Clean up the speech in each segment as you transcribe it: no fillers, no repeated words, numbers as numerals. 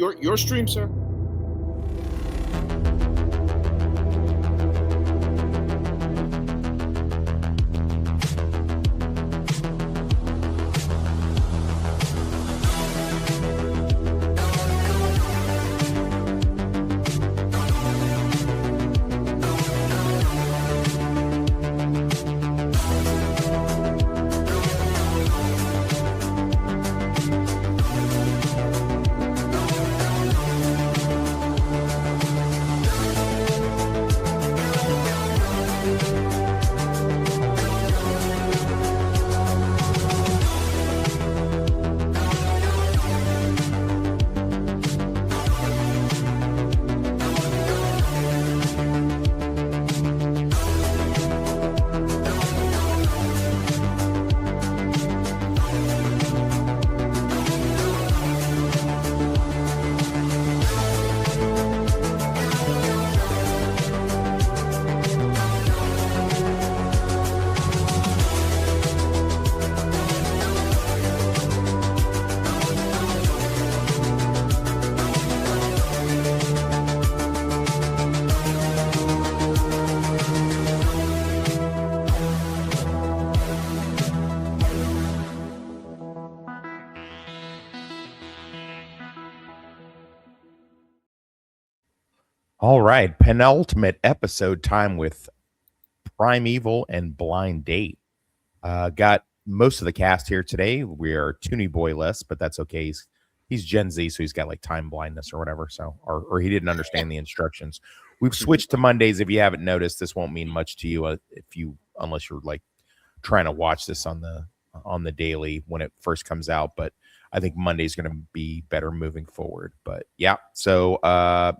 Your stream, sir. All right, penultimate episode time with Primeval and Blind Date. Got most of the cast here today. We are Toonie Boy less, but that's okay. He's Gen Z, so he's got like time blindness or whatever. So, or he didn't understand the instructions. We've switched to Mondays. If you haven't noticed, this won't mean much to you unless you're like trying to watch this on the daily when it first comes out. But I think Monday's going to be better moving forward. But yeah, so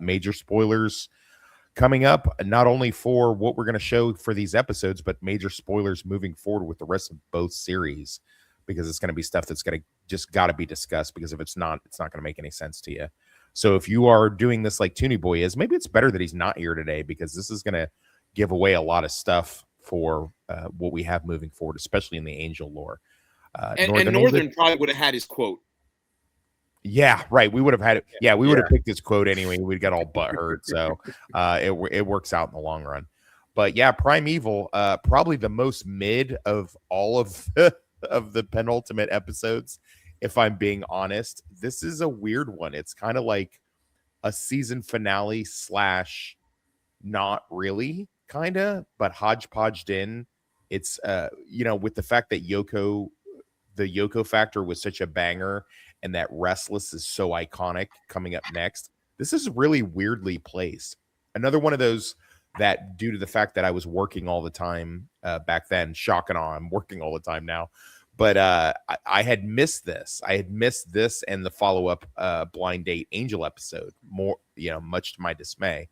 major spoilers coming up, not only for what we're going to show for these episodes, but major spoilers moving forward with the rest of both series, because it's going to be stuff that's going to just got to be discussed, because if it's not going to make any sense to you. So if you are doing this like Toonie Boy is, maybe it's better that he's not here today, because this is going to give away a lot of stuff for what we have moving forward, especially in the Angel lore. And Northern probably would have had his quote. Yeah, right. We would have had it. Yeah, we would have picked his quote anyway. We'd get all butthurt. So it works out in the long run. But yeah, Primeval, probably the most mid of all of the penultimate episodes. If I'm being honest, this is a weird one. It's kind of like a season finale / not really, kind of, but hodgepodged in. It's with the fact that the Yoko factor was such a banger, and that Restless is so iconic coming up next. This is really weirdly placed. Another one of those that, due to the fact that I was working all the time back then, shock and awe, I'm working all the time now. But I had missed this. I had missed this and the follow-up Blind Date Angel episode, much to my dismay.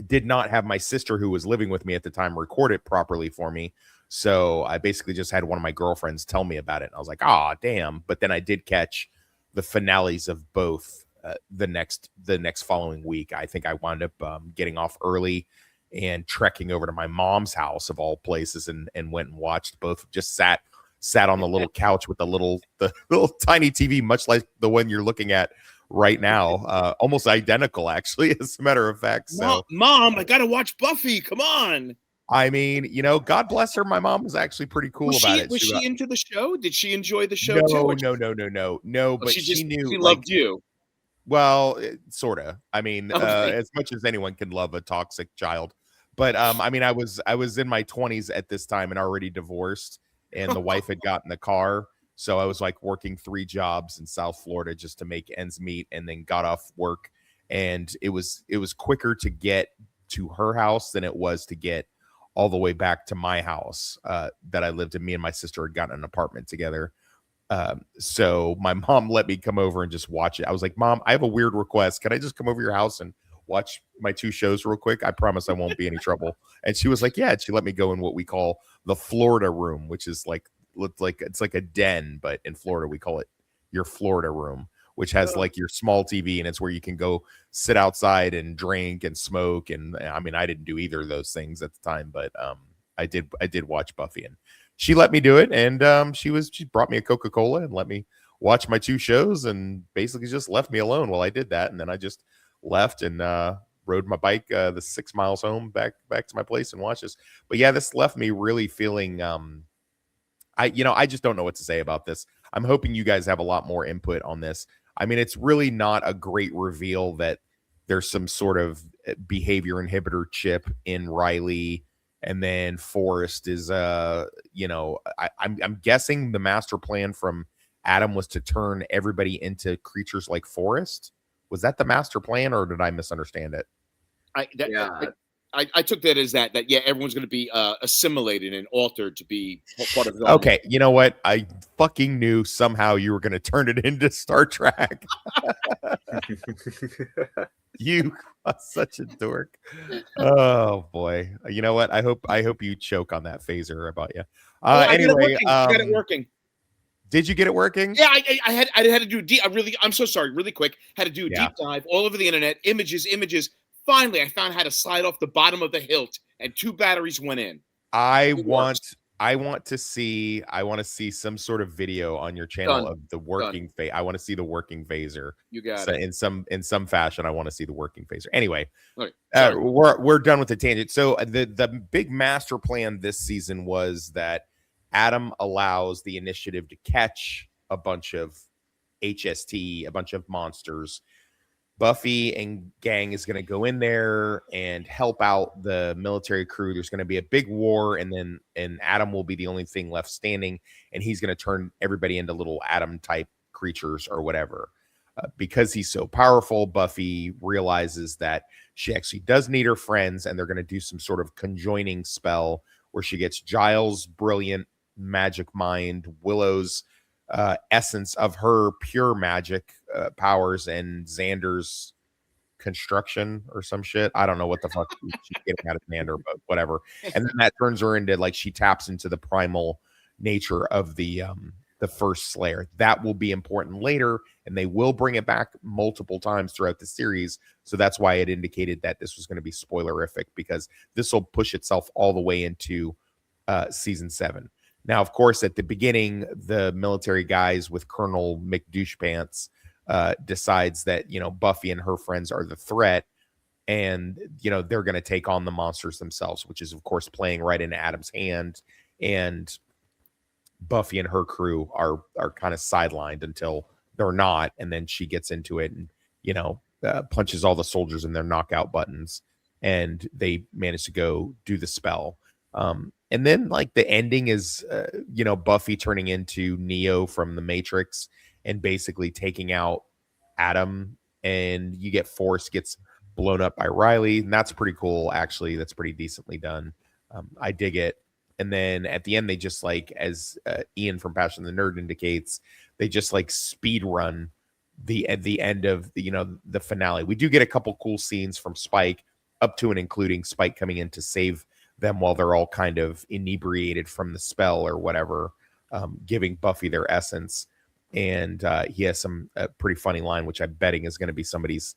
Did not have my sister, who was living with me at the time, record it properly for me. So I basically just had one of my girlfriends tell me about it. And I was like, damn. But then I did catch the finales of both the next following week. I think I wound up getting off early and trekking over to my mom's house, of all places, and went and watched both. Just sat on the little couch with the little tiny TV, much like the one you're looking at right now, almost identical, actually, as a matter of fact. So, Mom, I gotta watch Buffy. Come on. I mean, God bless her. My mom was actually pretty cool about it. Was she into the show? Did she enjoy the show too? No. But she knew. She loved you. Well, sort of. I mean, as much as anyone can love a toxic child. But I mean, I was in my 20s at this time and already divorced, and the wife had gotten the car. So I was like working 3 jobs in South Florida just to make ends meet, and then got off work. And it was quicker to get to her house than it was to get all the way back to my house that I lived in. Me and my sister had gotten an apartment together. So my mom let me come over and just watch it. I was like, Mom, I have a weird request. Can I just come over to your house and watch my 2 shows real quick? I promise I won't be any trouble. And she was like, yeah. And she let me go in what we call the Florida room, which is it's like a den, but in Florida we call it your Florida room, which has like your small TV, and it's where you can go sit outside and drink and smoke. And I mean, I didn't do either of those things at the time, but I did watch Buffy, and she let me do it. And she brought me a Coca-Cola and let me watch my 2 shows and basically just left me alone while I did that. And then I just left and rode my bike the 6 miles home back to my place and watched this. But yeah, this left me really feeling I just don't know what to say about this. I'm hoping you guys have a lot more input on this. I mean, it's really not a great reveal that there's some sort of behavior inhibitor chip in Riley, and then Forrest is I'm guessing the master plan from Adam was to turn everybody into creatures like Forrest. Was that the master plan, or did I misunderstand it? I took that as that everyone's going to be assimilated and altered to be part of. Okay, you know what? I fucking knew somehow you were going to turn it into Star Trek. You are such a dork. Oh boy. You know what? I hope you choke on that phaser about you. Anyway, got it working. Did you get it working? Yeah, I had to do I'm so sorry. Really quick, had to do a deep dive all over the internet. Images. Finally, I found how to slide off the bottom of the hilt, and 2 batteries went in. I want to see some sort of video on your channel of the working phase. I want to see the working phaser. You got it. In some fashion. I want to see the working phaser. Anyway, right, we're done with the tangent. So the big master plan this season was that Adam allows the initiative to catch a bunch of HST, a bunch of monsters. Buffy and gang is going to go in there and help out the military crew. There's going to be a big war, and Adam will be the only thing left standing, and he's going to turn everybody into little Adam type creatures or whatever. Because he's so powerful, Buffy realizes that she actually does need her friends, and they're going to do some sort of conjoining spell where she gets Giles' brilliant magic mind, Willow's essence of her pure magic powers, and Xander's construction or some shit. I don't know what the fuck she's getting out of Xander, but whatever. And then that turns her into, like, she taps into the primal nature of the first Slayer. That will be important later, and they will bring it back multiple times throughout the series. So that's why it indicated that this was going to be spoilerific, because this will push itself all the way into season 7. Now, of course, at the beginning, the military guys with Colonel McDouchepants decides that, Buffy and her friends are the threat, and, they're going to take on the monsters themselves, which is, of course, playing right into Adam's hand. And Buffy and her crew are kind of sidelined until they're not. And then she gets into it and, punches all the soldiers in their knockout buttons, and they manage to go do the spell. And then, like, the ending is, Buffy turning into Neo from the Matrix and basically taking out Adam, and you get Forrest gets blown up by Riley, and that's pretty cool. Actually, that's pretty decently done. I dig it. And then at the end, they just, like, as Ian from Passion the Nerd indicates, they just, like, speed run the end of the finale. We do get a couple cool scenes from Spike, up to and including Spike coming in to save them while they're all kind of inebriated from the spell or whatever, giving Buffy their essence. And he has some pretty funny line, which I'm betting is going to be somebody's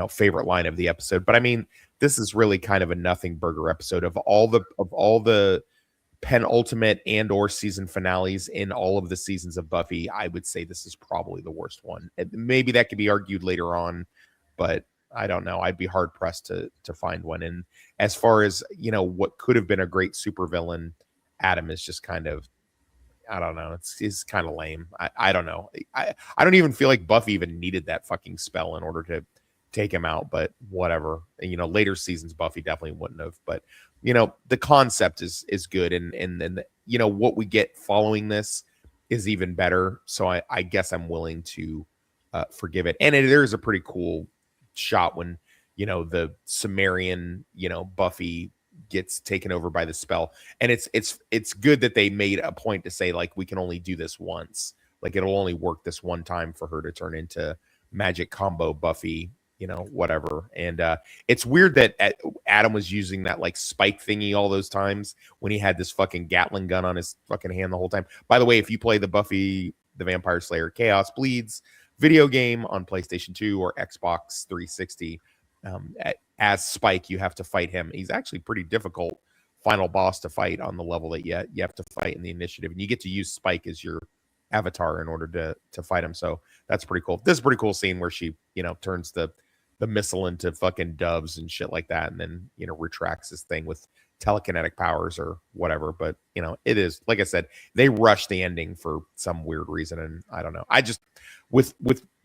favorite line of the episode. But I mean, this is really kind of a nothing burger episode. Of all the penultimate and or season finales in all of the seasons of Buffy, I would say this is probably the worst one. Maybe that could be argued later on, but I don't know. I'd be hard pressed to find one. And as far as, what could have been a great supervillain, Adam is just kind of, I don't know. It's kind of lame. I don't know. I don't even feel like Buffy even needed that fucking spell in order to take him out, but whatever. And, later seasons, Buffy definitely wouldn't have. But, the concept is good. And what we get following this is even better. So I guess I'm willing to forgive it. And there's a pretty cool shot when, the Sumerian, Buffy gets taken over by the spell. And it's good that they made a point to say, like, we can only do this once. Like, it'll only work this one time for her to turn into magic combo Buffy, whatever. And it's weird that Adam was using that, like, spike thingy all those times when he had this fucking Gatling gun on his fucking hand the whole time. By the way, if you play the Buffy the Vampire Slayer Chaos Bleeds video game on PlayStation 2 or Xbox 360, as Spike, you have to fight him. He's actually pretty difficult final boss to fight on the level that you have to fight in the initiative, and you get to use Spike as your avatar in order to fight him. So that's pretty cool. This is a pretty cool scene where she, turns the missile into fucking doves and shit like that, and then retracts this thing with telekinetic powers or whatever. But it is, like I said, they rushed the ending for some weird reason, and I don't know. I just with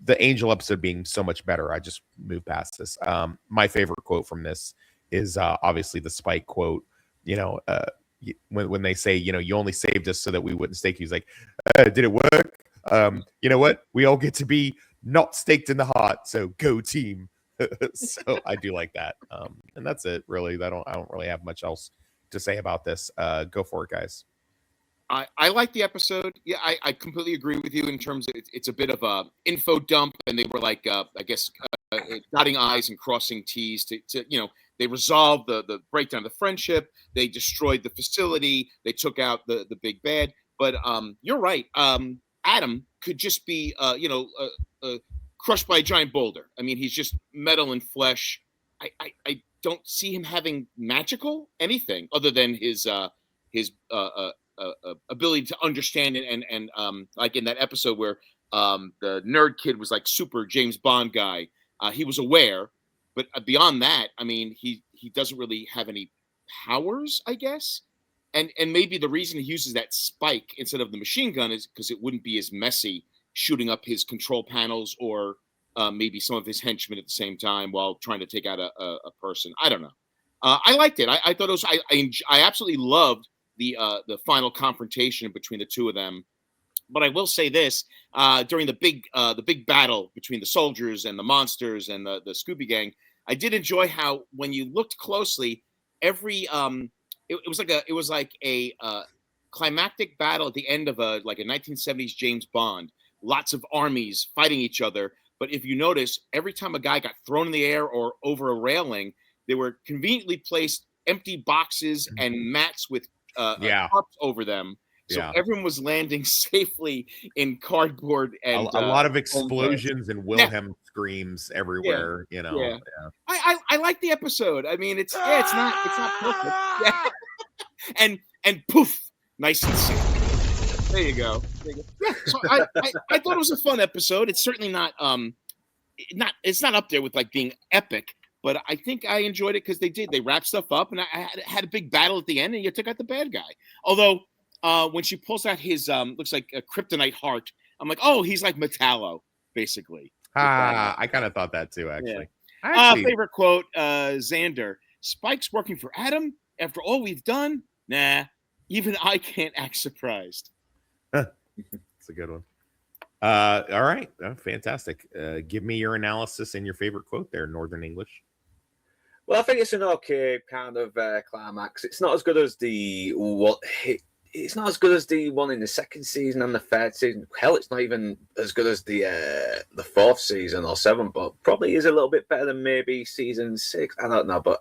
the Angel episode being so much better, I just moved past this. My favorite quote from this is obviously the Spike quote. When they say, you only saved us so that we wouldn't stake you. He's like, did it work? You know what? We all get to be not staked in the heart. So go team. So I do like that. And that's it, really. I don't really have much else to say about this. Go for it, guys. I like the episode. Yeah, I completely agree with you in terms of it's a bit of a info dump, and they were like, I guess, dotting I's and crossing T's to they resolved the breakdown of the friendship. They destroyed the facility. They took out the big bad. But you're right. Adam could just be, crushed by a giant boulder. I mean, he's just metal and flesh. I don't see him having magical anything other than his ability to understand and like in that episode where the nerd kid was like super James Bond guy. He was aware, but beyond that, I mean, he doesn't really have any powers, I guess. And maybe the reason he uses that spike instead of the machine gun is because it wouldn't be as messy shooting up his control panels or maybe some of his henchmen at the same time while trying to take out a person. I don't know. I liked it. I thought it was. I absolutely loved the final confrontation between the two of them. But I will say this: during the big battle between the soldiers and the monsters and the Scooby Gang, I did enjoy how when you looked closely, every it was like a climactic battle at the end of a 1970s James Bond. Lots of armies fighting each other. But if you notice, every time a guy got thrown in the air or over a railing, there were conveniently placed empty boxes and mats with tarps over them. So everyone was landing safely in cardboard and a lot of explosions and Wilhelm screams everywhere. I like the episode. I mean, it's not perfect. Yeah. and poof, nice and safe. There you go. Yeah, so I thought it was a fun episode. It's certainly not it's not up there with like being epic, but I think I enjoyed it because they wrapped stuff up, and I had a big battle at the end, and you took out the bad guy. Although when she pulls out his looks like a kryptonite heart, I'm like, oh, he's like Metallo, basically. I kind of thought that too, actually. Yeah. Favorite quote, Xander: Spike's working for Adam after all we've done? Nah, even I can't act surprised. That's a good one. All right. Fantastic. Give me your analysis and your favorite quote there, Northern English. Well, I think it's an okay kind of climax. It's not as good as it's not as good as the one in the second season and the third season. Hell, it's not even as good as the fourth season or seventh, but probably is a little bit better than maybe season 6. I don't know, but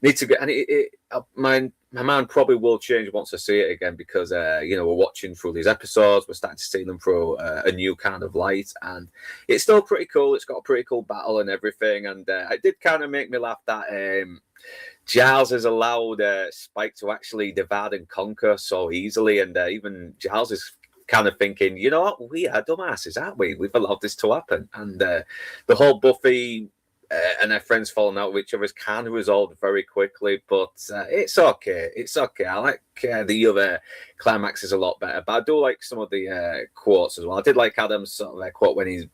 need to get and my mind probably will change once I see it again because we're watching through these episodes, we're starting to see them through a new kind of light, and it's still pretty cool. It's got a pretty cool battle and everything, and it did kind of make me laugh that Giles has allowed Spike to actually divide and conquer so easily, and even Giles is kind of thinking, you know what, we are dumbasses, aren't we? We've allowed this to happen, and the whole Buffy and her friends falling out with each other is kind of resolved very quickly, but it's okay. It's okay. I like the other climaxes a lot better, but I do like some of the quotes as well. I did like Adam's sort of quote when he's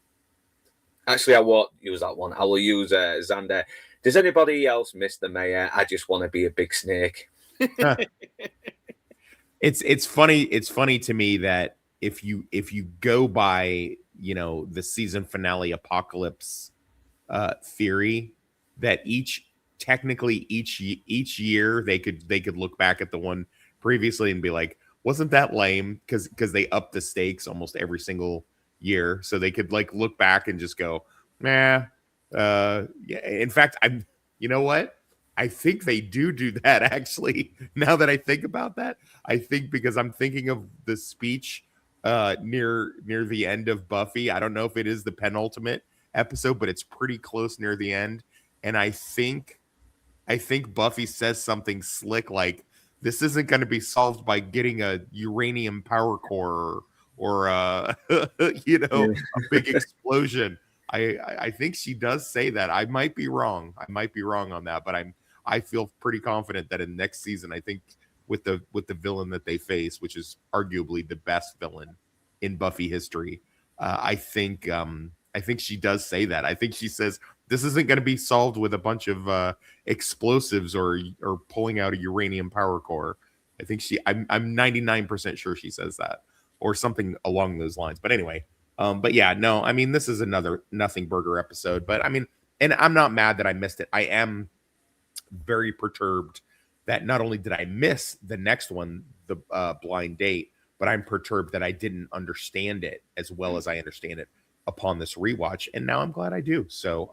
actually, I won't use that one. I will use Xander. Does anybody else miss the mayor? I just want to be a big snake. It's funny. It's funny to me that if you go by the season finale apocalypse theory, that each year they could look back at the one previously and be like, wasn't that lame? Because they up the stakes almost every single year, so they could like look back and just go, nah. Yeah, in fact, you know what? I think they do that actually. Now that I think about that, I think because I'm thinking of the speech near the end of Buffy. I don't know if it is the penultimate episode, but it's pretty close near the end. And I think Buffy says something slick like, "This isn't going to be solved by getting a uranium power core or a big explosion. I think she does say that. I might be wrong. I might be wrong on that, but I feel pretty confident that in next season, I think with the villain that they face, which is arguably the best villain in Buffy history, I think she does say that. I think she says this isn't going to be solved with a bunch of explosives or pulling out a uranium power core. I think I'm 99% sure she says that or something along those lines. But anyway, but yeah, no, I mean, this is another Nothing Burger episode, but I mean, and I'm not mad that I missed it. I am very perturbed that not only did I miss the next one, the blind date, but I'm perturbed that I didn't understand it as well as I understand it upon this rewatch. And now I'm glad I do. So,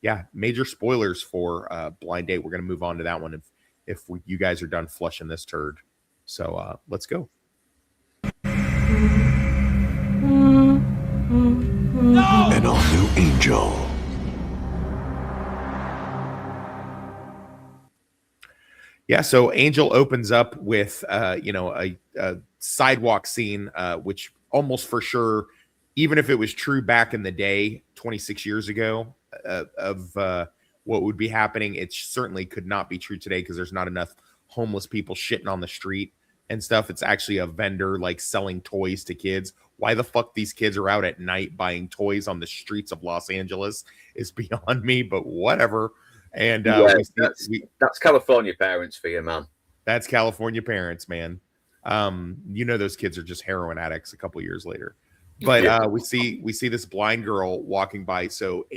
yeah, major spoilers for blind date. We're going to move on to that one if you guys are done flushing this turd. So let's go. No! An all-new Angel. Yeah, so Angel opens up with a sidewalk scene, which almost for sure, even if it was true back in the day, 26 years ago, of what would be happening, it certainly could not be true today because there's not enough homeless people shitting on the street and stuff. It's actually a vendor like selling toys to kids. Why the fuck these kids are out at night buying toys on the streets of Los Angeles is beyond me, but whatever. And that's California parents for you, man. That's California parents, man. Those kids are just heroin addicts a couple years later. But we see this blind girl walking by. So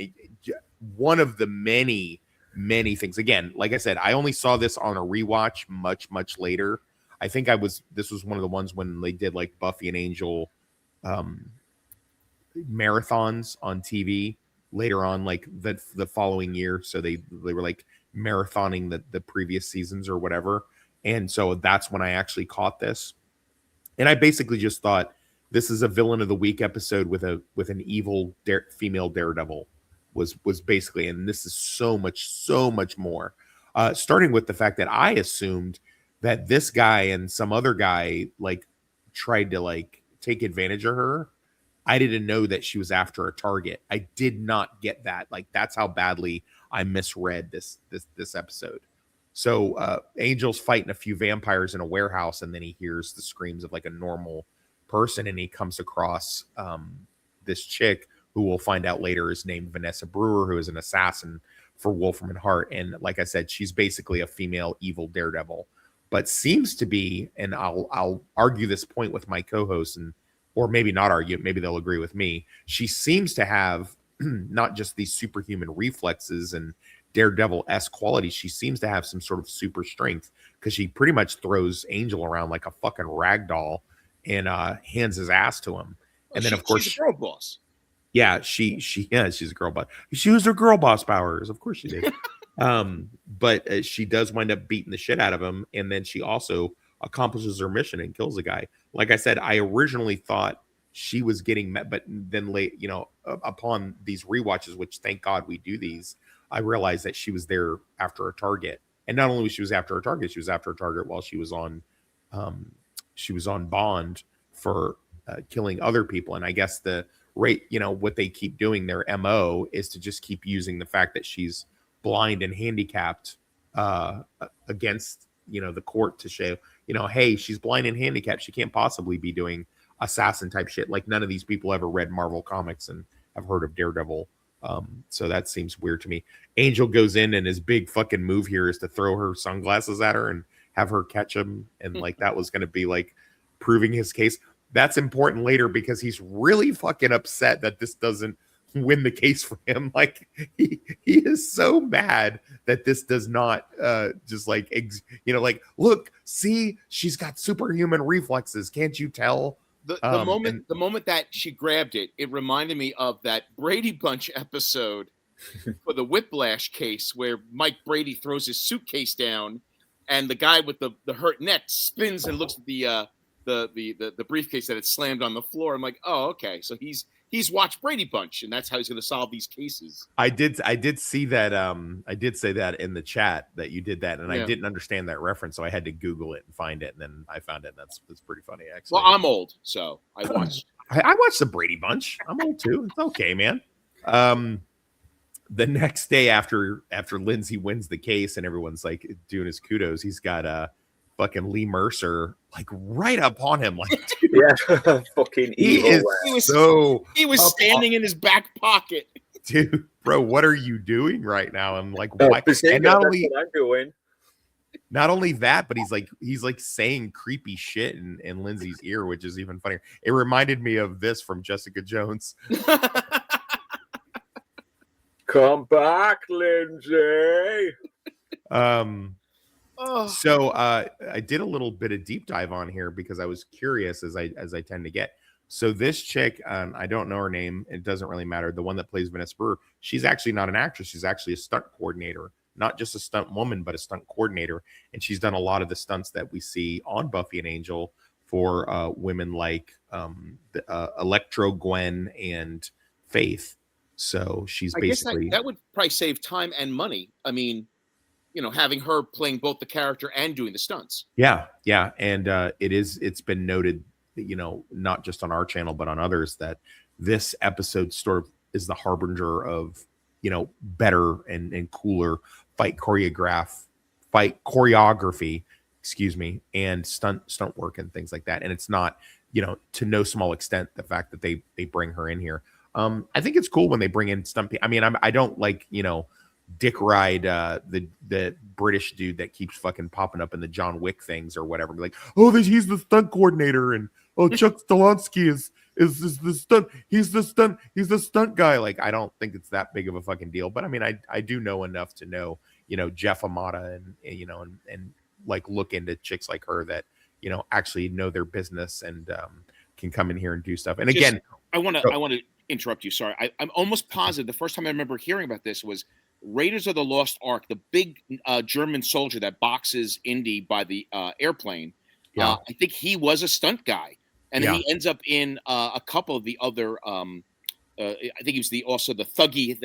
one of the many things. Again, like I said, I only saw this on a rewatch much later. I think this was one of the ones when they did like Buffy and Angel marathons on TV later on, like the following year. So they were like marathoning the previous seasons or whatever. And so that's when I actually caught this. And I basically just thought this is a villain of the week episode with an evil female daredevil was basically, and this is so much more. Starting with the fact that I assumed that this guy and some other guy like tried to like take advantage of her. I didn't know that she was after a target. I did not get that. Like that's how badly I misread this episode. So Angel's fighting a few vampires in a warehouse, and then he hears the screams of like a normal person, and he comes across this chick who we'll find out later is named Vanessa Brewer, who is an assassin for Wolfram and Hart. And like I said, she's basically a female evil daredevil, but seems to be, and I'll argue this point with my co-hosts, or maybe not argue, maybe they'll agree with me. She seems to have not just these superhuman reflexes and daredevil-esque qualities. She seems to have some sort of super strength because she pretty much throws Angel around like a fucking rag doll and hands his ass to him. And then, of course, she's a girl boss. Yeah, she's a girl boss. She used her girl boss powers. Of course she did. But she does wind up beating the shit out of him. And then she also accomplishes her mission and kills a guy. Like I said, I originally thought she was getting met, but then late, upon these rewatches, which thank God we do these, I realized that she was there after a target. And not only was she after a target, she was after a target while she was on bond for killing other people. And I guess the rate, what they keep doing, their MO is to just keep using the fact that she's blind and handicapped against, the court to show, hey, she's blind and handicapped. She can't possibly be doing assassin type shit. Like none of these people ever read Marvel comics and have heard of Daredevil. So that seems weird to me. Angel goes in, and his big fucking move here is to throw her sunglasses at her and have her catch him. And like, that was going to be like proving his case. That's important later because he's really fucking upset that this doesn't win the case for him. Like he is so mad that this does not just like, like, look, see, she's got superhuman reflexes. Can't you tell? The moment that she grabbed it, it reminded me of that Brady Bunch episode for the Whiplash case where Mike Brady throws his suitcase down and the guy with the hurt neck spins and looks at the briefcase that had slammed on the floor. I'm like, oh, okay. So he's he's watched Brady Bunch, and that's how he's going to solve these cases. I did see that. I did say that in the chat that you did that, and I didn't understand that reference, so I had to Google it and find it, and then I found it. And that's pretty funny, actually. Well, I'm old, so I watched. I watched the Brady Bunch. I'm old too. It's okay, man. The next day after Lindsay wins the case and everyone's like doing his kudos, he's got fucking Lee Mercer like right up on him, like yeah, fucking evil. He was standing in his back pocket. Dude, bro, what are you doing right now? I'm like, why? And not only that, but he's like saying creepy shit in Lindsay's ear, which is even funnier. It reminded me of this from Jessica Jones. Come back, Lindsay. So I did a little bit of deep dive on here because I was curious, as I tend to get. So this chick, I don't know her name. It doesn't really matter. The one that plays Vanessa Brewer, she's actually not an actress. She's actually a stunt coordinator, not just a stunt woman, but a stunt coordinator. And she's done a lot of the stunts that we see on Buffy and Angel for women like Electro, Gwen, and Faith. So she's basically that would probably save time and money. I mean, having her playing both the character and doing the stunts. Yeah. And it's been noted, not just on our channel, but on others, that this episode sort of is the harbinger of, better and cooler fight choreography, and stunt work and things like that. And it's not, to no small extent, the fact that they bring her in here. I think it's cool when they bring in stunt. I mean, I don't like, dick ride the British dude that keeps fucking popping up in the John Wick things or whatever. Be like, oh, he's the stunt coordinator, and Chuck Stolonsky is the stunt. He's the stunt guy. Like, I don't think it's that big of a fucking deal. But I mean, I do know enough to know, Jeff Amata and like look into chicks like her that actually know their business and can come in here and do stuff. And again, I want to interrupt you. Sorry, I'm almost positive the first time I remember hearing about this was Raiders of the Lost Ark, the big German soldier that boxes Indy by the airplane. I think he was a stunt guy, and then he ends up in a couple of the other. I think he was the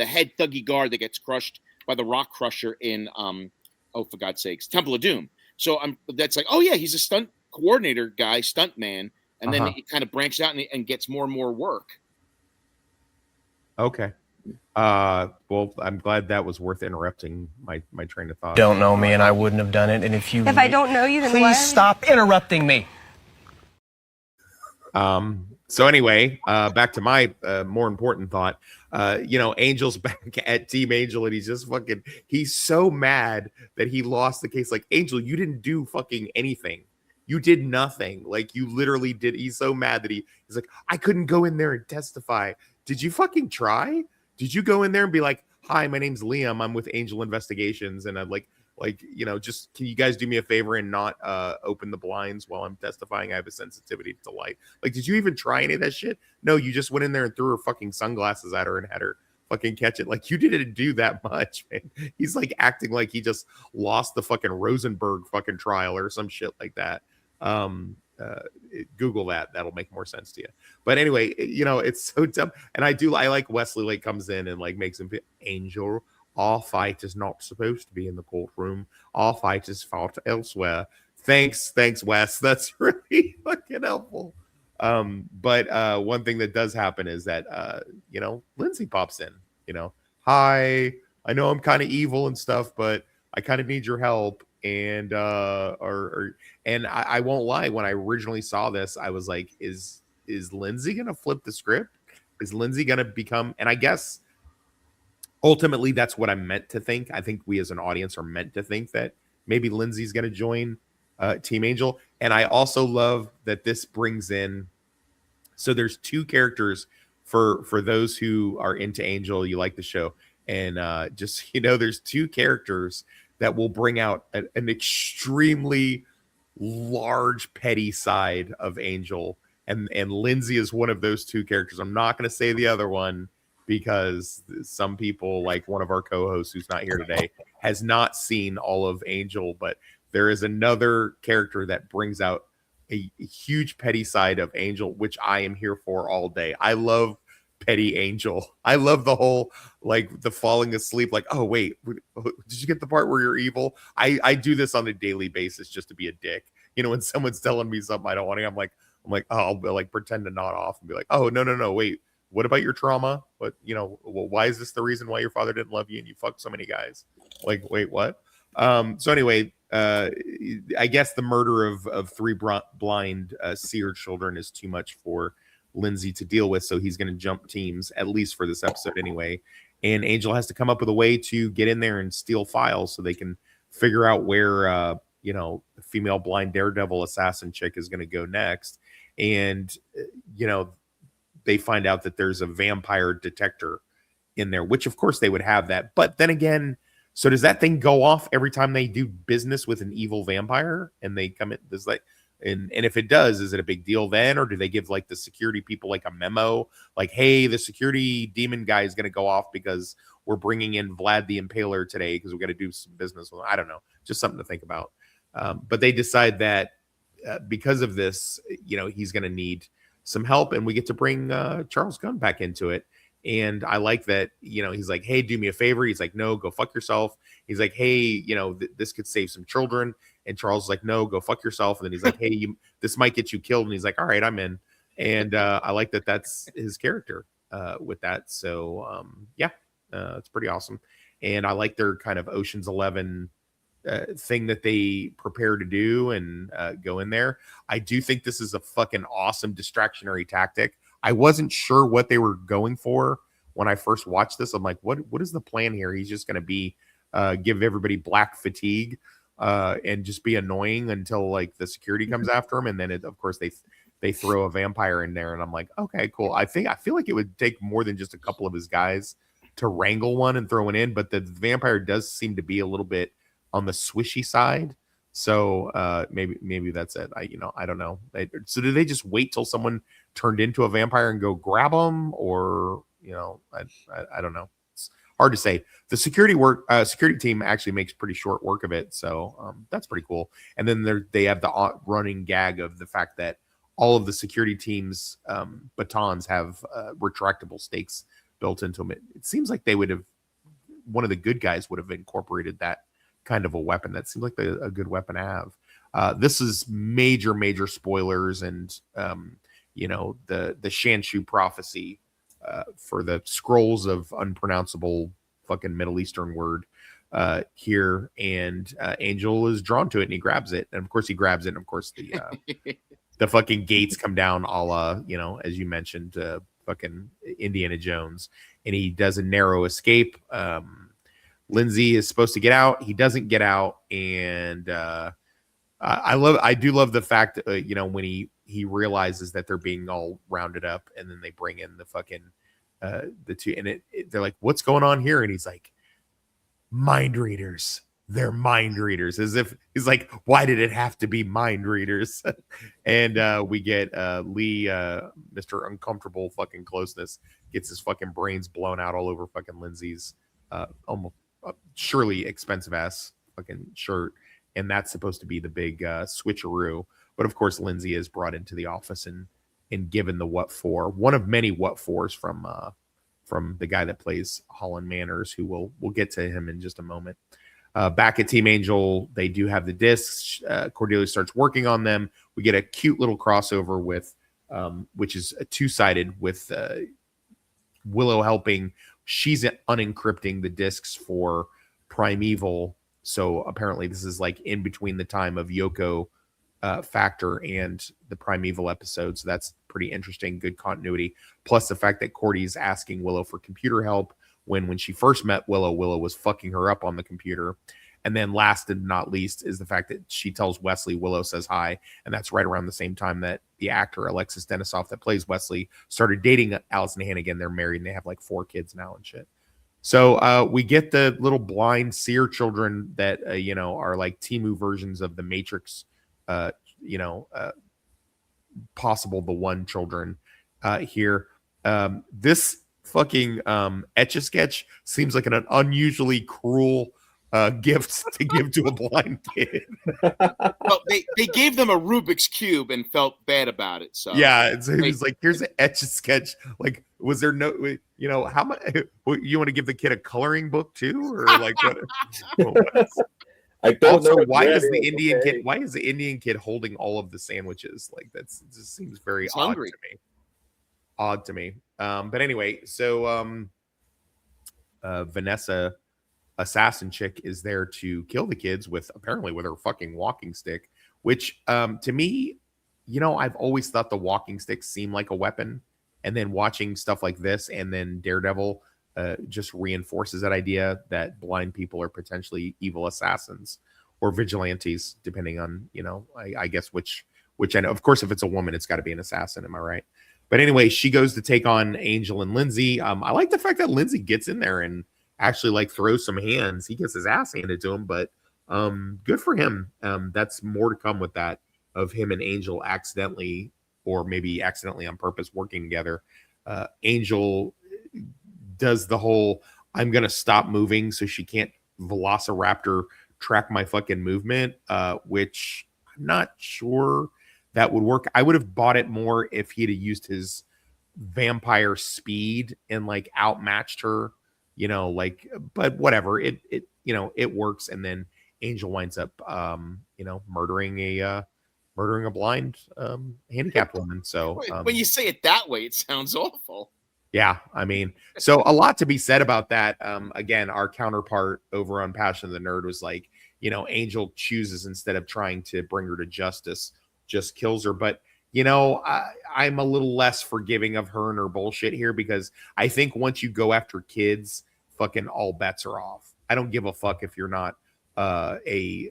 head thuggy guard that gets crushed by the Rock Crusher in for God's sakes, Temple of Doom. So that's like, oh yeah, he's a stunt coordinator guy, stunt man, and then it kind of branches out and gets more and more work. Okay. Well, I'm glad that was worth interrupting my train of thought. Don't know me, and I wouldn't have done it. And if I don't know you, then please stop interrupting me. So anyway, back to my more important thought. Angel's back at Team Angel, and he's so mad that he lost the case. Like, Angel, you didn't do fucking anything. You did nothing. Like, you literally did. He's so mad that he's like, I couldn't go in there and testify. Did you fucking try? Did you go in there and be like, hi, my name's Liam. I'm with Angel Investigations. And I'm just, can you guys do me a favor and not open the blinds while I'm testifying? I have a sensitivity to light. Like, did you even try any of that shit? No, you just went in there and threw her fucking sunglasses at her and had her fucking catch it. Like, you didn't do that much, man. He's like acting like he just lost the fucking Rosenberg fucking trial or some shit like that. Google that. That'll make more sense to you. But anyway, it's so dumb. And I like Wesley Lake comes in and like makes him feel, Angel, all fight is not supposed to be in the courtroom. All fight is fought elsewhere. Thanks, Wes. That's really fucking helpful. But one thing that does happen is that Lindsay pops in, hi, I know I'm kind of evil and stuff, but I kind of need your help. And and I won't lie, when I originally saw this, I was like, is Lindsay gonna flip the script? Is Lindsay gonna become, and I guess ultimately that's what I'm meant to think. I think we as an audience are meant to think that maybe Lindsay's gonna join Team Angel. And I also love that this brings in, so there's two characters for those who are into Angel, you like the show, and there's two characters that will bring out an extremely large petty side of Angel. And Lindsay is one of those two characters. I'm not going to say the other one because some people, like one of our co-hosts who's not here today, has not seen all of Angel, but there is another character that brings out a huge petty side of Angel, which I am here for all day. I love petty Angel. I love the whole like the falling asleep. Like, oh wait, did you get the part where you're evil? I do this on a daily basis just to be a dick. You know, when someone's telling me something I don't want to, I'm like, oh, I'll like pretend to nod off and be like, oh no, wait, what about your trauma? What, you know, well, why is this the reason why your father didn't love you and you fucked so many guys? Like, wait, what? So anyway, I guess the murder of three blind seer children is too much for Lindsay to deal with, so he's going to jump teams, at least for this episode anyway. And Angel has to come up with a way to get in there and steal files so they can figure out where you know, the female blind daredevil assassin chick is going to go next. And you know, they find out that there's a vampire detector in there, which of course they would have that. But then again, so does that thing go off every time they do business with an evil vampire and they come in? There's like, and if it does, is it a big deal then, or do they give like the security people like a memo, like, hey, the security demon guy is going to go off because we're bringing in Vlad the Impaler today because we got to do some business with him. I don't know, just something to think about. But they decide that because of this, you know, he's going to need some help, and we get to bring Charles Gunn back into it. And I like that, you know, he's like, hey, do me a favor. He's like, no, go fuck yourself. He's like, hey, you know, this could save some children. And Charles is like, no, go fuck yourself. And then he's like, hey, this might get you killed. And he's like, all right, I'm in. And I like that that's his character with that. So, yeah, it's pretty awesome. And I like their kind of Ocean's 11 thing that they prepare to do and go in there. I do think this is a fucking awesome distractionary tactic. I wasn't sure what they were going for when I first watched this. I'm like, what is the plan here? He's just going to be give everybody black fatigue and just be annoying until like the security comes after him. And then of course they throw a vampire in there, and I'm like, okay, cool. I feel like it would take more than just a couple of his guys to wrangle one and throw it in, but the vampire does seem to be a little bit on the swishy side. So maybe that's it. I don't know. So did they just wait till someone turned into a vampire and go grab them, or I don't know. It's hard to say. The security team actually makes pretty short work of it, so that's pretty cool. And then they have the running gag of the fact that all of the security team's batons have retractable stakes built into them. It seems like they would have, one of the good guys would have incorporated that kind of a weapon. That seems like a good weapon to have. This is major spoilers, and the Shanshu prophecy for the scrolls of unpronounceable fucking Middle Eastern word here, and Angel is drawn to it and he grabs it, and of course he grabs it, and of course the fucking gates come down, a la, as you mentioned, fucking Indiana Jones, and he does a narrow escape. Lindsay is supposed to get out. He doesn't get out. And I do love the fact that, when he realizes that they're being all rounded up, and then they bring in the fucking, the two, and they're like, what's going on here? And he's like, mind readers. They're mind readers. As if he's like, why did it have to be mind readers? And we get Lee, Mr. Uncomfortable fucking Closeness, gets his fucking brains blown out all over fucking Lindsay's almost surely expensive ass fucking shirt, and that's supposed to be the big switcheroo. But of course, Lindsay is brought into the office and given the what for, one of many what fors from the guy that plays Holland Manners, who we'll get to him in just a moment. Back at Team Angel, they do have the discs. Cordelia starts working on them. We get a cute little crossover with which is a two-sided with Willow helping. She's unencrypting the discs for Primeval. So apparently this is like in between the time of Yoko Factor and the Primeval episode. So that's pretty interesting. Good continuity. Plus the fact that Cordy's asking Willow for computer help when she first met Willow was fucking her up on the computer. And then last and not least is the fact that she tells Wesley Willow says hi. And that's right around the same time that the actor Alexis Denisof that plays Wesley started dating Allison Hannigan. They're married and they have like 4 kids now and shit. So we get the little blind seer children that, are like Temu versions of the Matrix, possible the one children here. This fucking Etch-a-Sketch seems like an unusually cruel gifts to give to a blind kid. Well, they gave them a Rubik's Cube and felt bad about it. So Yeah, so he was like, "Here's an etch a sketch." Like, was there no, how much you want to give the kid a coloring book too, or like what? I don't Also, know. why is the Indian kid? Why is the Indian kid holding all of the sandwiches? Like, it just seems very odd to me. Odd to me. But anyway, so Vanessa, assassin chick, is there to kill the kids with her fucking walking stick, which to me, I've always thought the walking stick seemed like a weapon, and then watching stuff like this and then Daredevil just reinforces that idea that blind people are potentially evil assassins or vigilantes, depending on I guess which I know. Of course, if it's a woman, it's got to be an assassin. Am I right? But anyway, she goes to take on Angel and Lindsay. I like the fact that Lindsay gets in there and actually like throws some hands. He gets his ass handed to him, but good for him. That's more to come with that, of him and Angel accidentally, or maybe accidentally on purpose, working together. Angel does the whole "I'm gonna stop moving so she can't velociraptor track my fucking movement," which I'm not sure that would work. I would have bought it more if he'd have used his vampire speed and like outmatched her, but whatever. It works. And then Angel winds up murdering a blind handicapped woman. So when you say it that way, it sounds awful. Yeah, I mean, so a lot to be said about that. Again, our counterpart over on Passion of the Nerd was like, Angel chooses, instead of trying to bring her to justice, just kills her. But I'm a little less forgiving of her and her bullshit here, because I think once you go after kids, fucking all bets are off. I don't give a fuck if you're not a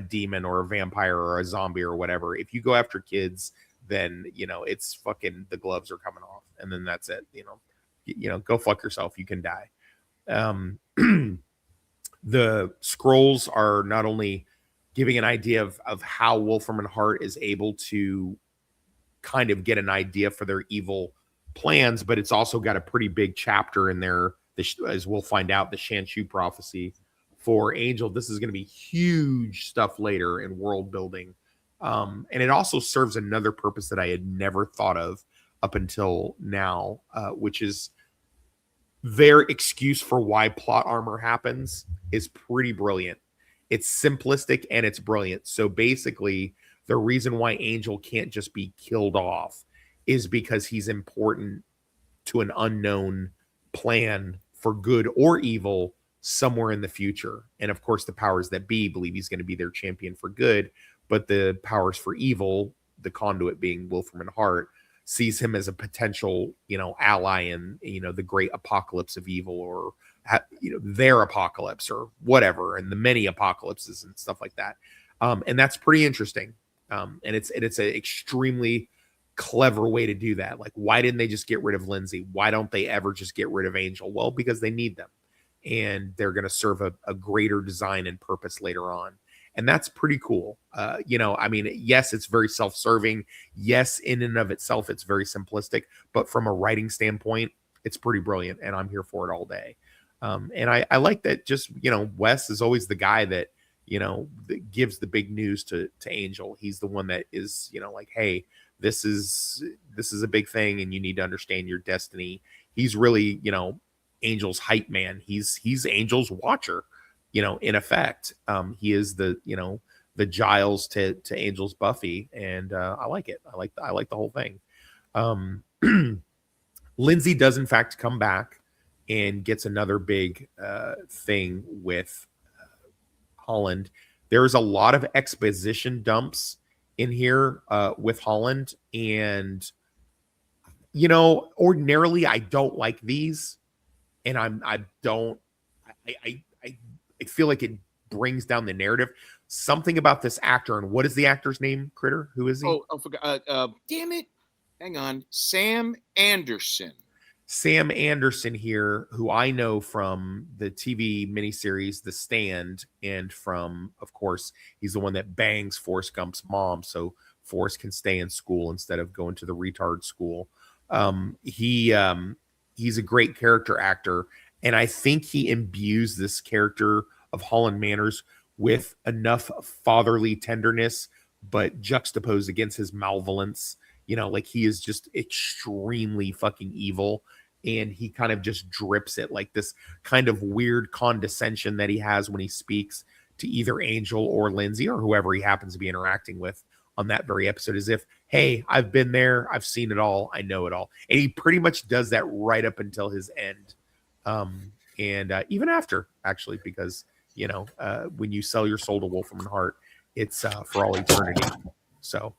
demon or a vampire or a zombie or whatever. If you go after kids, then it's fucking, the gloves are coming off, and then that's it. Go fuck yourself. You can die. The scrolls are not only giving an idea of how Wolfram and Hart is able to kind of get an idea for their evil plans, but it's also got a pretty big chapter in there, as we'll find out, the Shanshu prophecy for Angel. This is going to be huge stuff later in world building. And it also serves another purpose that I had never thought of up until now, which is their excuse for why plot armor happens is pretty brilliant. It's simplistic and it's brilliant. So basically, the reason why Angel can't just be killed off is because he's important to an unknown plan for good or evil somewhere in the future. And of course, the powers that be believe he's going to be their champion for good, but the powers for evil, the conduit being Wolfram and Hart, sees him as a potential, ally in, the great apocalypse of evil, or, their apocalypse or whatever, and the many apocalypses and stuff like that. And that's pretty interesting. And it's an extremely clever way to do that. Like, why didn't they just get rid of Lindsay? Why don't they ever just get rid of Angel? Well, because they need them, and they're going to serve a greater design and purpose later on. And that's pretty cool. I mean, yes, it's very self-serving. Yes, in and of itself, it's very simplistic. But from a writing standpoint, it's pretty brilliant, and I'm here for it all day. And I like that. Just Wes is always the guy that that gives the big news to Angel. He's the one that is like, hey, this is a big thing, and you need to understand your destiny. He's really Angel's hype man. He's Angel's watcher. In effect, he is the Giles to Angel's Buffy, and I like it. I like the whole thing. Lindsay does in fact come back and gets another big thing with Holland. There's a lot of exposition dumps in here with Holland, and ordinarily I don't like these, and I feel like it brings down the narrative. Something about this actor, and what is the actor's name, Critter? Who is he? Oh, I forgot. Damn it. Hang on. Sam Anderson. Sam Anderson here, who I know from the TV miniseries The Stand, and from, of course, he's the one that bangs Forrest Gump's mom, so Forrest can stay in school instead of going to the retard school. He's a great character actor, and I think he imbues this character of Holland manners with enough fatherly tenderness, but juxtaposed against his malevolence. You know, like he is just extremely fucking evil, and he kind of just drips it, like this kind of weird condescension that he has when he speaks to either Angel or Lindsay or whoever he happens to be interacting with on that very episode, as if, hey, I've been there, I've seen it all, I know it all. And he pretty much does that right up until his end. And even after, actually, because, you know, when you sell your soul to Wolfram and Hart, it's for all eternity. So,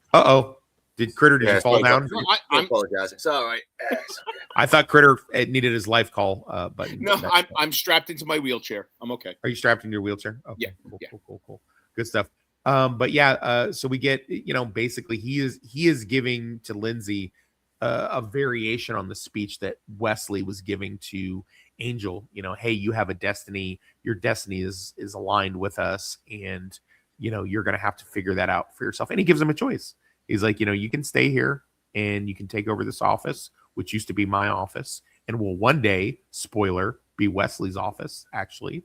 did you fall down? I apologize. It's all right. It's okay. I thought Critter needed his life call button. No, I'm strapped into my wheelchair. I'm okay. Are you strapped into your wheelchair? Okay, Yeah. Cool. Good stuff. But yeah, so we get, you know, basically he is giving to Lindsay a variation on the speech that Wesley was giving to Angel. You know, hey, you have a destiny. Your destiny is aligned with us, and you know you're gonna have to figure that out for yourself. And he gives him a choice. He's like, you know, you can stay here and you can take over this office, which used to be my office, and will one day, spoiler, be Wesley's office, actually.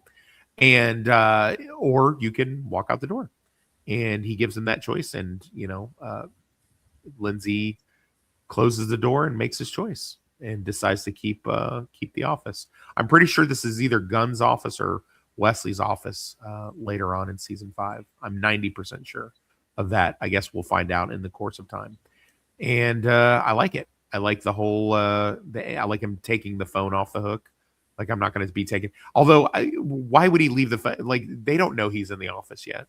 And or you can walk out the door. And he gives him that choice. And, you know, Lindsay closes the door and makes his choice and decides to keep the office. I'm pretty sure this is either Gunn's office or Wesley's office later on in season 5. I'm 90% sure of that. I guess we'll find out in the course of time. And I like it. I like the whole I like him taking the phone off the hook. Like, I'm not going to be taking, although why would he leave the phone? Like, they don't know he's in the office yet.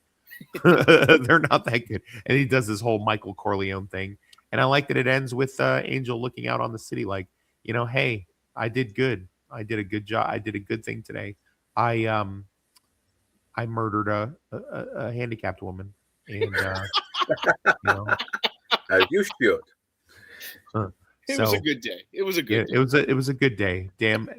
They're not that good. And he does this whole Michael Corleone thing. And I like that it ends with Angel looking out on the city like, you know, hey, I did good. I did a good job. I did a good thing today. I murdered a handicapped woman. And you know, you should. It was a good day. It was a good day. It was a good day. Damn,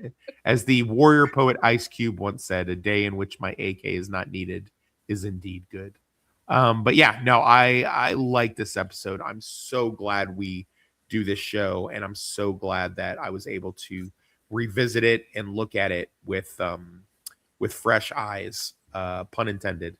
as the warrior poet Ice Cube once said, a day in which my AK is not needed is indeed good. But yeah, no, I like this episode. I'm so glad we do this show, and I'm so glad that I was able to revisit it and look at it with fresh eyes, pun intended,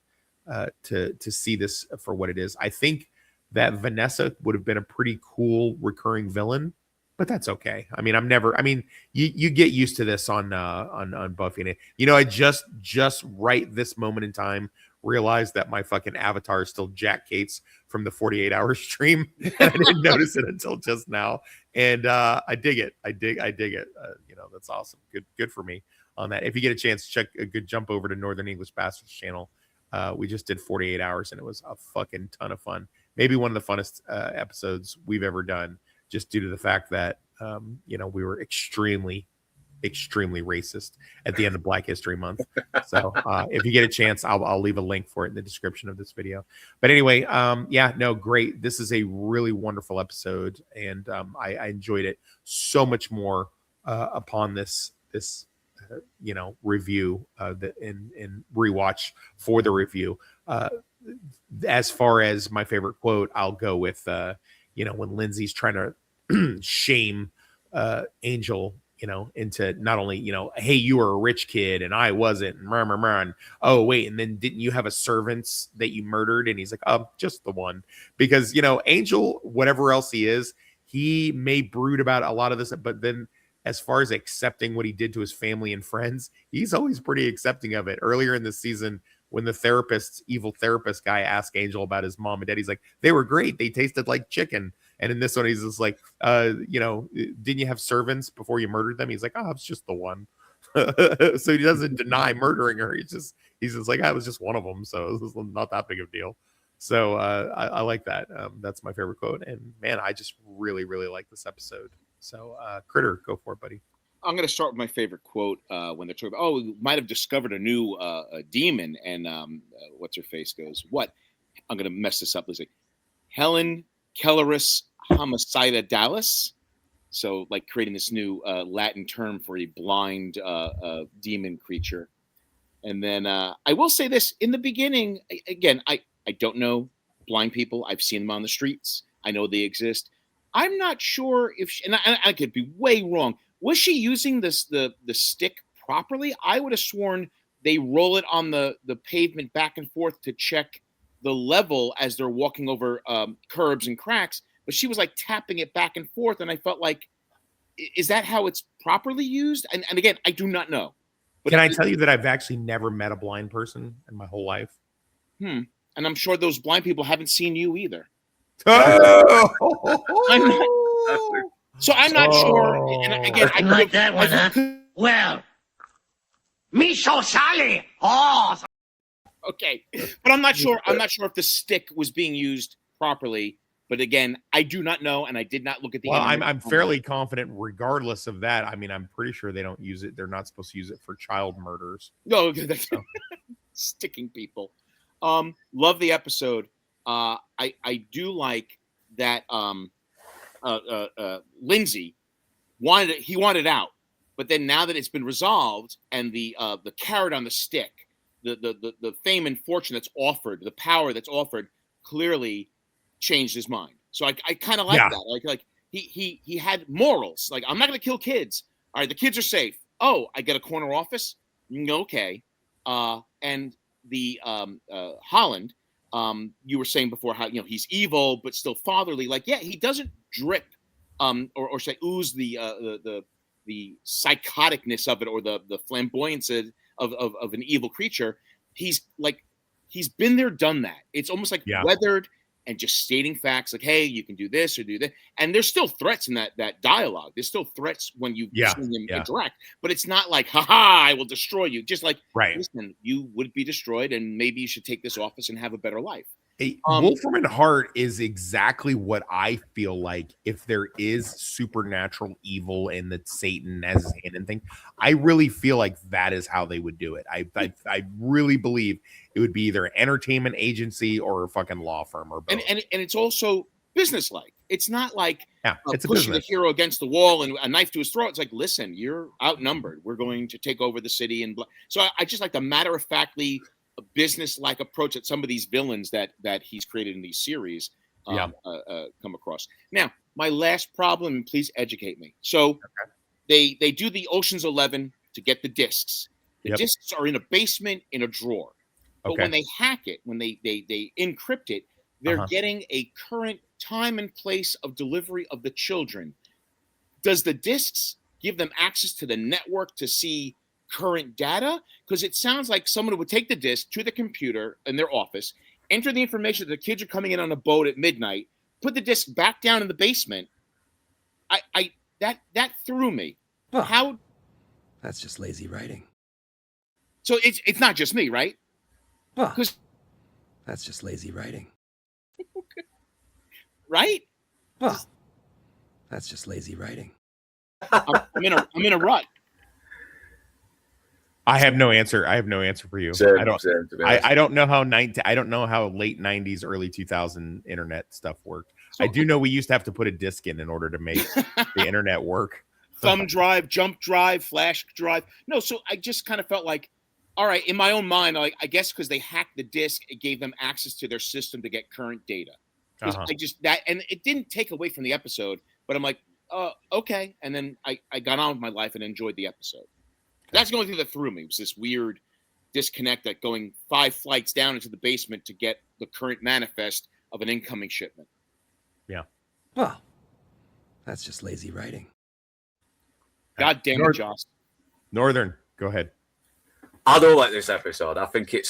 to see this for what it is. I think that Vanessa would have been a pretty cool recurring villain, but that's okay. I mean, you get used to this on Buffy. And you know, I just right this moment in time realized that my fucking avatar is still Jack Cates from the 48-hour stream. And I didn't notice it until just now. And I dig it. I dig it. You know, that's awesome. Good for me on that. If you get a chance, check a good jump over to Northern English Bastards channel. We just did 48 hours and it was a fucking ton of fun. Maybe one of the funnest episodes we've ever done, just due to the fact that, you know, we were extremely racist at the end of Black History Month. So if you get a chance, I'll leave a link for it in the description of this video. But anyway, yeah, no, great. This is a really wonderful episode, and I enjoyed it so much more upon this you know, review and rewatch for the review. As far as my favorite quote, I'll go with you know, when Lindsay's trying to shame Angel, you know, into not only, you know, hey, you were a rich kid and I wasn't, and oh wait, and then didn't you have a servant that you murdered? And he's like, just the one. Because, you know, Angel, whatever else he is, he may brood about a lot of this, but then as far as accepting what he did to his family and friends, he's always pretty accepting of it. Earlier in the season, when the evil therapist guy asked Angel about his mom and dad, he's like, they were great. They tasted like chicken. And in this one, he's just like, you know, didn't you have servants before you murdered them? He's like, it's just the one. So he doesn't deny murdering her. He's just like, I was just one of them. So it was not that big of a deal. So I like that. That's my favorite quote. And man, I just really, really like this episode. So Critter, go for it, buddy. I'm going to start with my favorite quote when they're talking about, we might have discovered a new demon. And what's her face goes, what? I'm going to mess this up. Let's say, Helen Kellerus Homicida Dallas. So like creating this new Latin term for a blind demon creature. And then I will say this in the beginning, again, I don't know blind people. I've seen them on the streets. I know they exist. I'm not sure if she, and I could be way wrong. Was she using the stick properly? I would have sworn they roll it on the pavement back and forth to check the level as they're walking over curbs and cracks. But she was like tapping it back and forth, and I felt like, is that how it's properly used? And again, I do not know. But Can I tell you that I've actually never met a blind person in my whole life? And I'm sure those blind people haven't seen you either. Oh! I'm not sure. And again, I like that one, huh? Well, me so sorry. Oh, okay, but I'm not sure. I'm not sure if the stick was being used properly. But again, I do not know, and I did not look at the. Well, I'm fairly confident, regardless of that. I mean, I'm pretty sure they don't use it. They're not supposed to use it for child murders. No, sticking people. Love the episode. I do like that. Lindsay wanted it. He wanted out, but then now that it's been resolved, and the carrot on the stick, the fame and fortune that's offered, the power that's offered, clearly changed his mind. So I kind of like that. Like he had morals. Like, I'm not going to kill kids. All right, the kids are safe. Oh, I get a corner office. Okay. And the Holland, you were saying before how he's evil but still fatherly. Like, yeah, he doesn't drip or say ooze the psychoticness of it, or the flamboyance of an evil creature. He's been there, done that. It's almost like weathered and just stating facts, like, hey, you can do this or do that. And there's still threats in that dialogue. There's still threats when you see him interact, but it's not like, haha, I will destroy you. Just like, listen, you would be destroyed, and maybe you should take this office and have a better life. Wolfram and Hart is exactly what I feel like. If there is supernatural evil and that Satan has his hand in thing, I really feel like that is how they would do it. I really believe it would be either an entertainment agency or a fucking law firm, or both. And it's also businesslike. It's not like it's pushing the hero against the wall and a knife to his throat. It's like, listen, you're outnumbered. We're going to take over the city. And so I just like the matter-of-factly business-like approach that some of these villains that he's created in these series come across. Now, my last problem, and please educate me. So they do the Ocean's 11 to get the discs. The discs are in a basement in a drawer. But when they hack it, when they encrypt it, they're getting a current time and place of delivery of the children. Does the discs give them access to the network to see current data? Because it sounds like someone would take the disc to the computer in their office, enter the information that the kids are coming in on a boat at midnight, put the disc back down in the basement. That threw me. Well, how? That's just lazy writing. So it's not just me, right? Well, that's just lazy writing. Right? Well, that's just lazy writing. I'm in a rut. I have no answer. I have no answer for you. I don't know how I don't know how late 90s, early 2000 internet stuff worked. So, I do know we used to have to put a disc in order to make the internet work. Thumb drive, jump drive, flash drive. No, so I just kind of felt like, all right, in my own mind, I guess because they hacked the disc, it gave them access to their system to get current data. And it didn't take away from the episode, but I'm like, okay. And then I got on with my life and enjoyed the episode. That's the only thing that threw me, was this weird disconnect, that going 5 flights down into the basement to get the current manifest of an incoming shipment. Yeah. Well, that's just lazy writing. God damn it, Joss. Northern, go ahead. I do like this episode. I think it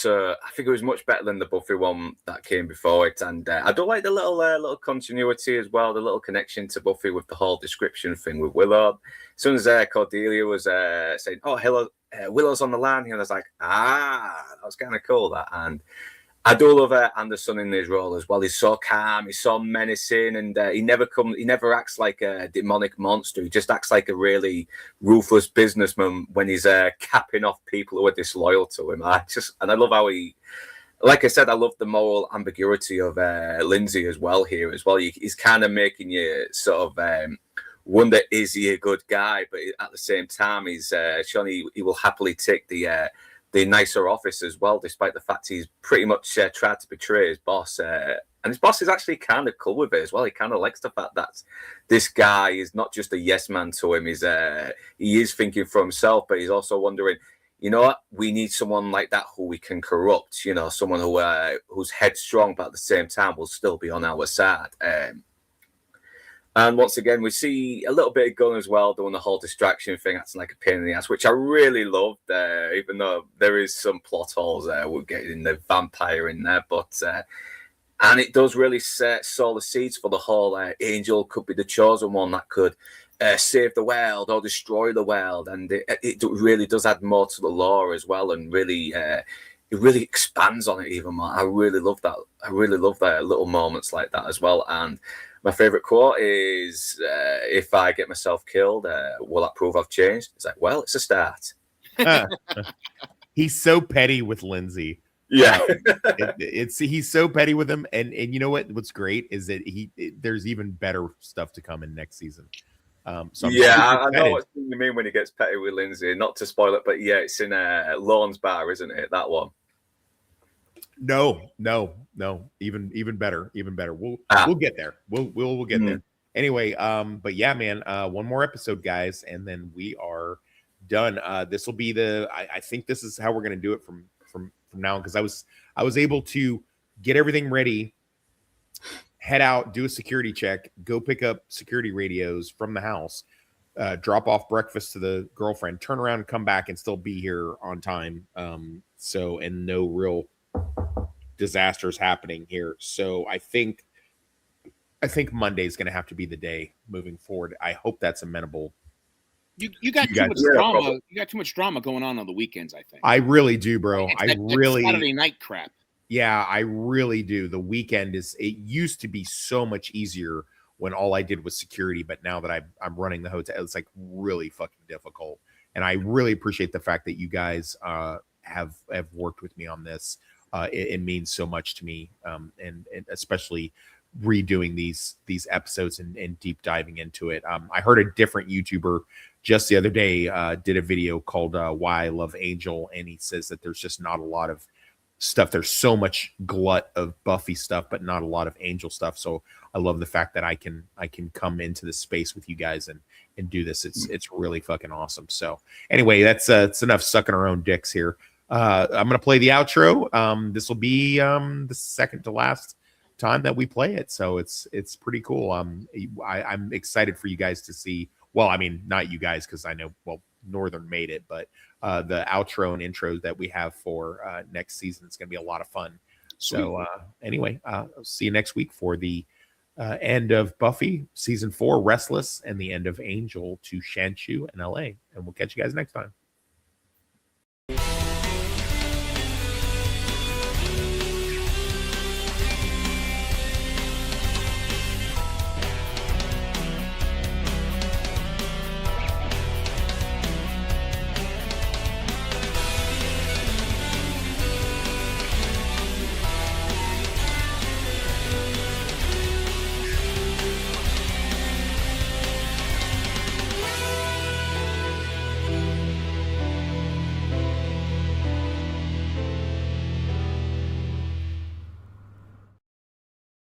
was much better than the Buffy one that came before it, and I do like the little continuity as well, the little connection to Buffy with the whole description thing with Willow. As soon as Cordelia was saying, "Oh, hello, Willow's on the line," and I was like, that was kind of cool. That, and I do love Anderson in his role as well. He's so calm, he's so menacing, and he never acts like a demonic monster. He just acts like a really ruthless businessman when he's capping off people who are disloyal to him. I love how he, like I said, I love the moral ambiguity of Lindsay as well here as well. He's kind of making you sort of wonder, is he a good guy? But at the same time, he's showing he will happily take the nicer office as well, despite the fact he's pretty much tried to betray his boss. And his boss is actually kind of cool with it as well. He kind of likes the fact that this guy is not just a yes man to him. He is thinking for himself, but he's also wondering, you know what, we need someone like that who we can corrupt, you know, someone who who's headstrong, but at the same time will still be on our side. And once again, we see a little bit of Gunn as well doing the whole distraction thing, acting like a pain in the ass, which I really loved, even though there is some plot holes there. We're getting the vampire in there, but and it does really sow the seeds for the whole Angel could be the chosen one that could save the world or destroy the world, and it really does add more to the lore as well, and really it really expands on it even more. I really love that. I really love that little moments like that as well. And my favorite quote is, "If I get myself killed, will that prove I've changed?" It's like, well, it's a start. He's so petty with Lindsay. Yeah, he's so petty with him, and you know what's great is that there's even better stuff to come in next season. So I know what you mean when he gets petty with Lindsay. Not to spoil it, but yeah, it's in Lorne's bar, isn't it? That one. No. Even better. We'll get there. We'll get there. Anyway, but yeah, man, one more episode, guys, and then we are done. This will be I think this is how we're gonna do it from now on, because I was able to get everything ready, head out, do a security check, go pick up security radios from the house, drop off breakfast to the girlfriend, turn around and come back and still be here on time. And no real disasters happening here. So I think Monday is going to have to be the day moving forward. I hope that's amenable. You got too much drama. You got too much drama going on the weekends, I think. I really do, bro. That Saturday night crap. Yeah, I really do. The weekend it used to be so much easier when all I did was security, but now that I'm running the hotel, it's like really fucking difficult. And I really appreciate the fact that you guys have worked with me on this. It means so much to me, and especially redoing these episodes and deep diving into it. I heard a different YouTuber just the other day did a video called "Why I Love Angel," and he says that there's just not a lot of stuff. There's so much glut of Buffy stuff, but not a lot of Angel stuff. So I love the fact that I can come into this space with you guys and do this. It's really fucking awesome. So anyway, it's enough sucking our own dicks here. I'm gonna play the outro. This will be the second to last time that we play it, so it's pretty cool. I'm excited for you guys to see. Well, I mean, not you guys, because I know Northern made it, but the outro and intro that we have for next season is gonna be a lot of fun. Sweet. So anyway, I'll see you next week for the end of Buffy season 4, Restless, and the end of Angel to Shanchu in LA, and we'll catch you guys next time.